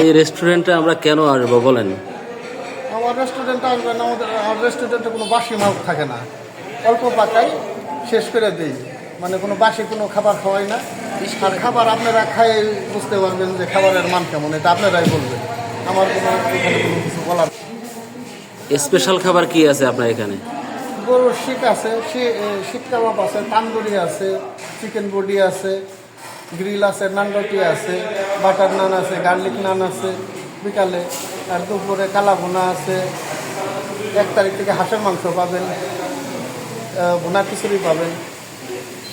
এই রেস্টুরেন্টে আমরা কেন আসবো বলেন? আমার রেস্টুরেন্টে আসবেন, আমার রেস্টুরেন্টে কোনো বাসি মাল থাকে না, অল্প পাকাই শেষ করে দিই, মানে কোনো বাসি কোনো খাবার খাওয়াই না। আর খাবার আপনারা খাই বুঝতে পারবেন যে খাবারের মান কেমন, এটা আপনারাই বলবেন, আমার কোনো এখানে কোনো কিছু বলার। স্পেশাল খাবার কি আছে আপনার এখানে? গরুর শিক আছে, শিক কাবাব আছে, তান্দুরি আছে, চিকেন বডি আছে, গ্রিল আছে, নান রুটি আছে, বাটার নান আছে, গার্লিক নান আছে বিকালে। আর দুপুরে কালা ভুনা আছে। 1 তারিখ থেকে হাঁসের মাংস পাবেন, ভুনা খিচুড়ি পাবেন।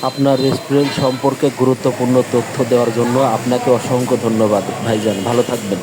আপনার রেস্টুরেন্ট সম্পর্কে গুরুত্বপূর্ণ তথ্য দেওয়ার জন্য আপনাকে অসংখ্য ধন্যবাদ ভাইজান, ভালো থাকবেন।